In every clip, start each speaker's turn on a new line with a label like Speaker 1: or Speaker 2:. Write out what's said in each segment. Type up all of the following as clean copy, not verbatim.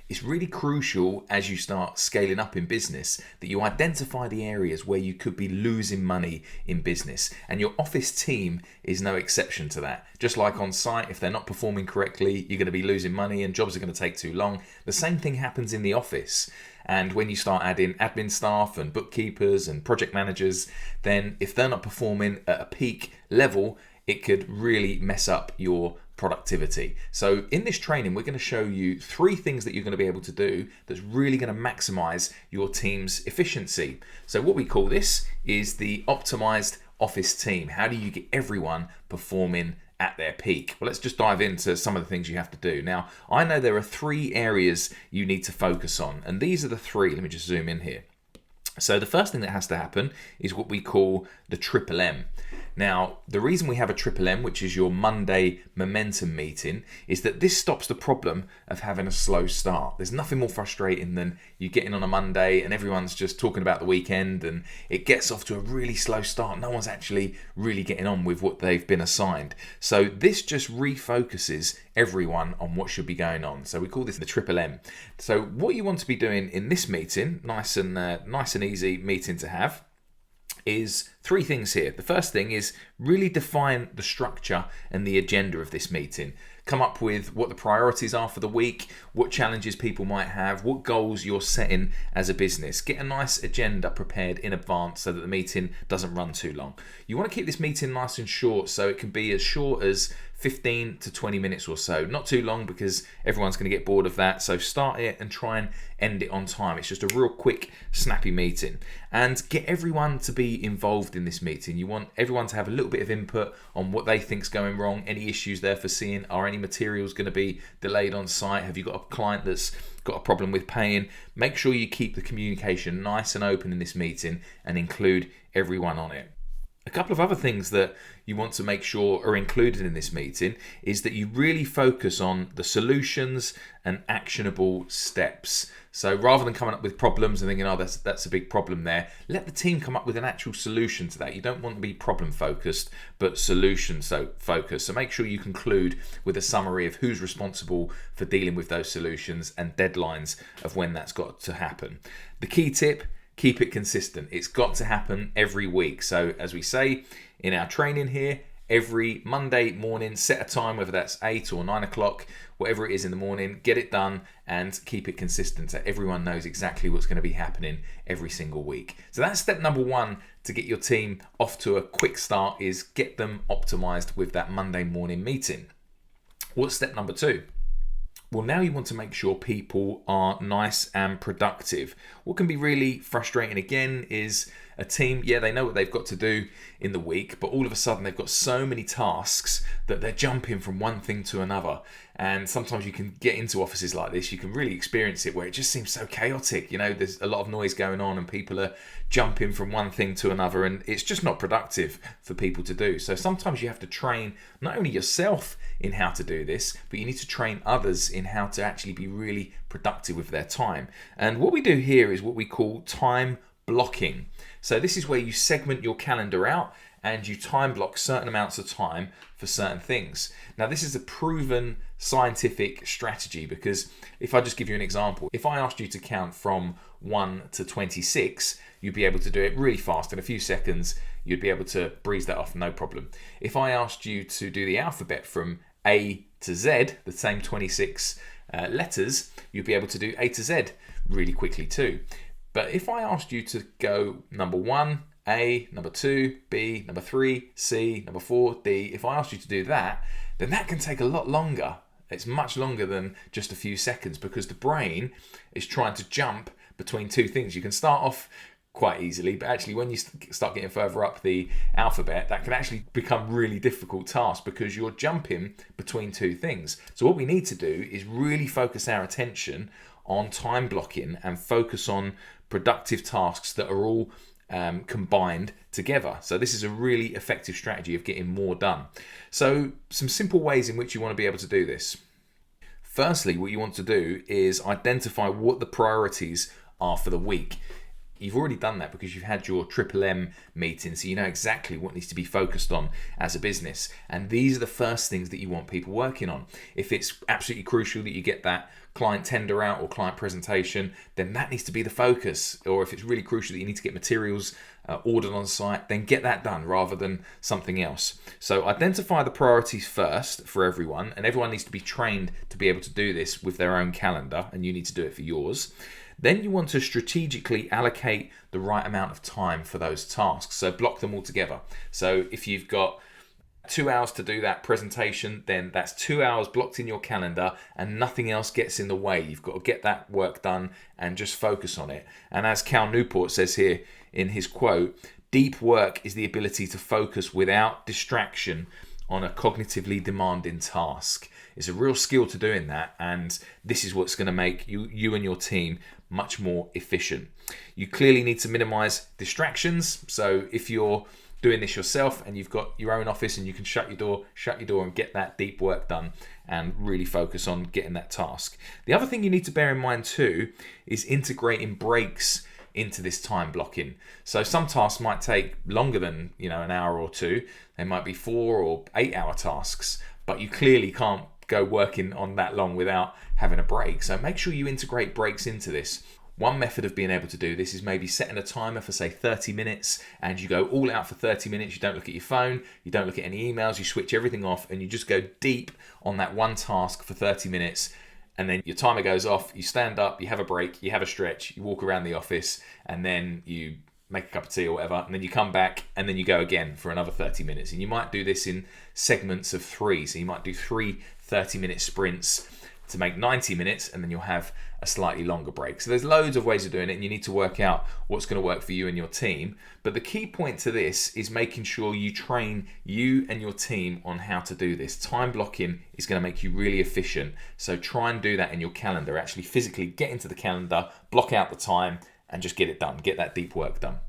Speaker 1: it's really crucial as you start scaling up in business that you identify the areas where you could be losing money in business. And your office team is no exception to that. Just like on site, if they're not performing correctly, you're going to be losing money and jobs are going to take too long. The same thing happens in the office. And when you start adding admin staff and bookkeepers and project managers, then if they're not performing at a peak level, it could really mess up your productivity. So in this training, we're going to show you 3 things that you're going to be able to do that's really going to maximize your team's efficiency. So what we call this is the optimized office team. How do you get everyone performing at their peak? Well, let's just dive into some of the things you have to do. Now, I know there are 3 areas you need to focus on, and these are the 3. Let me just zoom in here. So the first thing that has to happen is what we call the triple M. Now, the reason we have a triple M, which is your Monday momentum meeting, is that this stops the problem of having a slow start. There's nothing more frustrating than you getting on a Monday and everyone's just talking about the weekend and it gets off to a really slow start. No one's actually really getting on with what they've been assigned. So this just refocuses everyone on what should be going on. So we call this the triple M. So what you want to be doing in this meeting, nice and easy meeting to have, is 3 things here. The first thing is really define the structure and the agenda of this meeting. Come up with what the priorities are for the week, what challenges people might have, what goals you're setting as a business. Get a nice agenda prepared in advance so that the meeting doesn't run too long. You want to keep this meeting nice and short, so it can be as short as 15 to 20 minutes or so. Not too long because everyone's going to get bored of that. So start it and try and end it on time. It's just a real quick, snappy meeting. And get everyone to be involved in this meeting. You want everyone to have a little bit of input on what they think's going wrong, any issues they're foreseeing. Are any materials going to be delayed on site? Have you got a client that's got a problem with paying? Make sure you keep the communication nice and open in this meeting and include everyone on it. A couple of other things that you want to make sure are included in this meeting is that you really focus on the solutions and actionable steps. So rather than coming up with problems and thinking, oh, that's a big problem there, let the team come up with an actual solution to that. You don't want to be problem focused, but solution focused. So make sure you conclude with a summary of who's responsible for dealing with those solutions and deadlines of when that's got to happen. The key tip: keep it consistent. It's got to happen every week. So as we say in our training here, every Monday morning, set a time, whether that's 8 or 9 o'clock, whatever it is in the morning, get it done and keep it consistent so everyone knows exactly what's going to be happening every single week. So that's step number 1 to get your team off to a quick start, is get them optimized with that Monday morning meeting. What's step number 2? Well, now you want to make sure people are nice and productive. What can be really frustrating again is a team, they know what they've got to do in the week, but all of a sudden they've got so many tasks that they're jumping from one thing to another. And sometimes you can get into offices like this, you can really experience it where it just seems so chaotic. There's a lot of noise going on and people are jumping from one thing to another, and it's just not productive for people to do. So sometimes you have to train not only yourself in how to do this, but you need to train others in how to actually be really productive with their time. And what we do here is what we call time blocking. So this is where you segment your calendar out and you time block certain amounts of time for certain things. Now, this is a proven scientific strategy, because if I just give you an example, if I asked you to count from 1 to 26, you'd be able to do it really fast. In a few seconds, you'd be able to breeze that off, no problem. If I asked you to do the alphabet from A to Z, the same 26 letters, you'd be able to do A to Z really quickly too. But if I asked you to go number 1, A, number 2, B, number 3, C, number 4, D, if I asked you to do that, then that can take a lot longer. It's much longer than just a few seconds, because the brain is trying to jump between 2 things. You can start off quite easily, but actually when you start getting further up the alphabet, that can actually become really difficult task because you're jumping between 2 things. So what we need to do is really focus our attention on time blocking and focus on productive tasks that are all combined together. So this is a really effective strategy of getting more done. So some simple ways in which you want to be able to do this. Firstly, what you want to do is identify what the priorities are for the week. You've already done that because you've had your triple M meeting, so you know exactly what needs to be focused on as a business. And these are the first things that you want people working on. If it's absolutely crucial that you get that client tender out or client presentation, then that needs to be the focus. Or if it's really crucial that you need to get materials ordered on site, then get that done rather than something else. So identify the priorities first for everyone, and everyone needs to be trained to be able to do this with their own calendar, and you need to do it for yours. Then you want to strategically allocate the right amount of time for those tasks. So block them all together. So if you've got 2 hours to do that presentation, then that's 2 hours blocked in your calendar and nothing else gets in the way. You've got to get that work done and just focus on it. And as Cal Newport says here in his quote, deep work is the ability to focus without distraction on a cognitively demanding task. It's a real skill to doing that, and this is what's going to make you and your team much more efficient. You clearly need to minimize distractions. So if you're doing this yourself and you've got your own office and you can shut your door and get that deep work done and really focus on getting that task. The other thing you need to bear in mind too is integrating breaks into this time blocking. So some tasks might take longer than an hour or two. They might be 4 or 8 hour tasks, but you clearly can't go working on that long without having a break. So make sure you integrate breaks into this. One method of being able to do this is maybe setting a timer for say 30 minutes and you go all out for 30 minutes. You don't look at your phone, you don't look at any emails, you switch everything off and you just go deep on that one task for 30 minutes. And then your timer goes off, you stand up, you have a break, you have a stretch, you walk around the office, and then you make a cup of tea or whatever, and then you come back and then you go again for another 30 minutes. And you might do this in segments of 3. So you might do 3 30-minute sprints to make 90 minutes, and then you'll have a slightly longer break. So there's loads of ways of doing it, and you need to work out what's going to work for you and your team. But the key point to this is making sure you train you and your team on how to do this. Time blocking is going to make you really efficient. So try and do that in your calendar. Actually physically get into the calendar, block out the time, and just get it done. Get that deep work done.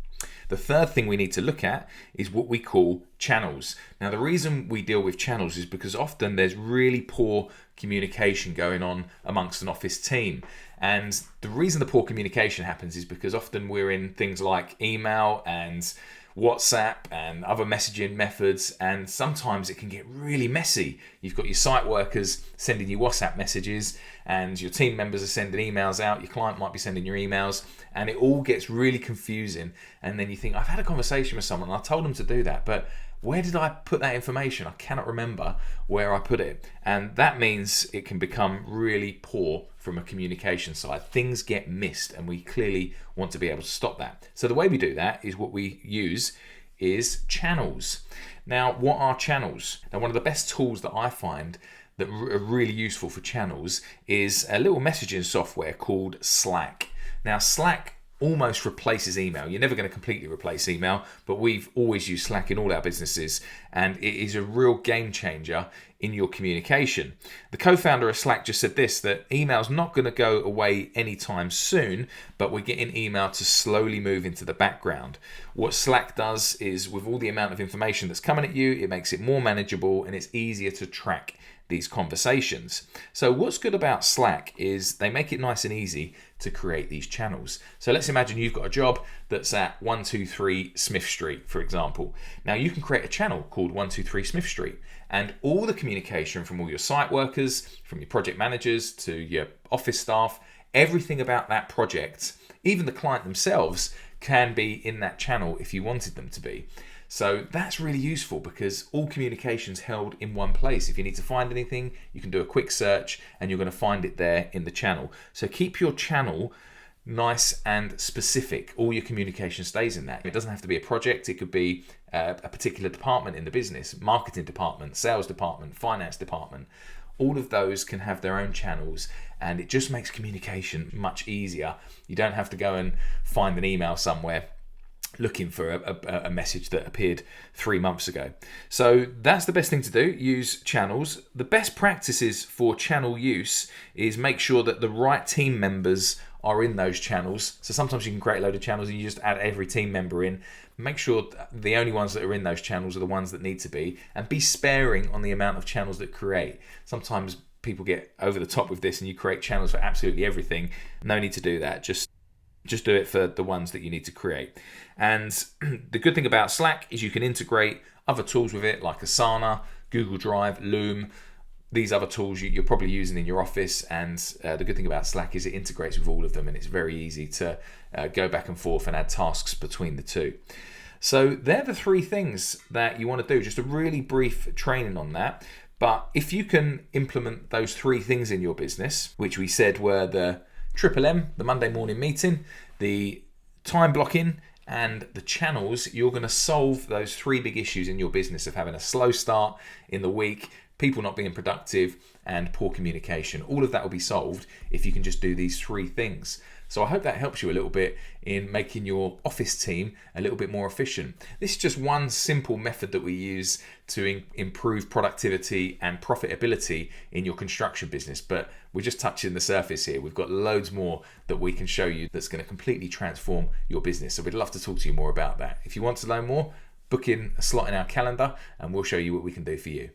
Speaker 1: The third thing we need to look at is what we call channels. Now, the reason we deal with channels is because often there's really poor communication going on amongst an office team. And the reason the poor communication happens is because often we're in things like email and WhatsApp and other messaging methods, and sometimes it can get really messy. You've got your site workers sending you WhatsApp messages and your team members are sending emails out, your client might be sending your emails, and it all gets really confusing. And then you think, I've had a conversation with someone and I told them to do that, but where did I put that information? I cannot remember where I put it. And that means it can become really poor from a communication side. Things get missed, and we clearly want to be able to stop that. So the way we do that is what we use is channels. Now, what are channels? Now, one of the best tools that I find that are really useful for channels is a little messaging software called Slack. Now, Slack almost replaces email. You're never going to completely replace email, but we've always used Slack in all our businesses, and it is a real game changer in your communication. The co-founder of Slack just said this, that email's not going to go away anytime soon, but we're getting email to slowly move into the background. What Slack does is, with all the amount of information that's coming at you, it makes it more manageable and it's easier to track these conversations. So what's good about Slack is they make it nice and easy to create these channels. So let's imagine you've got a job that's at 123 Smith Street, for example. Now you can create a channel called 123 Smith Street, and all the communication from all your site workers, from your project managers to your office staff, everything about that project, even the client themselves, can be in that channel if you wanted them to be. So that's really useful because all communication's held in one place. If you need to find anything, you can do a quick search and you're going to find it there in the channel. So keep your channel nice and specific. All your communication stays in that. It doesn't have to be a project. It could be a particular department in the business, marketing department, sales department, finance department. All of those can have their own channels, and it just makes communication much easier. You don't have to go and find an email somewhere looking for a message that appeared 3 months ago. So that's the best thing to do, use channels. The best practices for channel use is make sure that the right team members are in those channels. So sometimes you can create a load of channels and you just add every team member in. Make sure the only ones that are in those channels are the ones that need to be, and be sparing on the amount of channels that create. Sometimes people get over the top with this and you create channels for absolutely everything. No need to do that. Just Just do it for the ones that you need to create. And the good thing about Slack is you can integrate other tools with it, like Asana, Google Drive, Loom, these other tools you're probably using in your office. And the good thing about Slack is it integrates with all of them, and it's very easy to go back and forth and add tasks between the two. So they're the three things that you want to do, just a really brief training on that. But if you can implement those three things in your business, which we said were the Triple M, the Monday morning meeting, the time blocking, and the channels, you're going to solve those three big issues in your business of having a slow start in the week, people not being productive, and poor communication. All of that will be solved if you can just do these three things. So I hope that helps you a little bit in making your office team a little bit more efficient. This is just one simple method that we use to improve productivity and profitability in your construction business. But we're just touching the surface here. We've got loads more that we can show you that's going to completely transform your business. So we'd love to talk to you more about that. If you want to learn more, book in a slot in our calendar and we'll show you what we can do for you.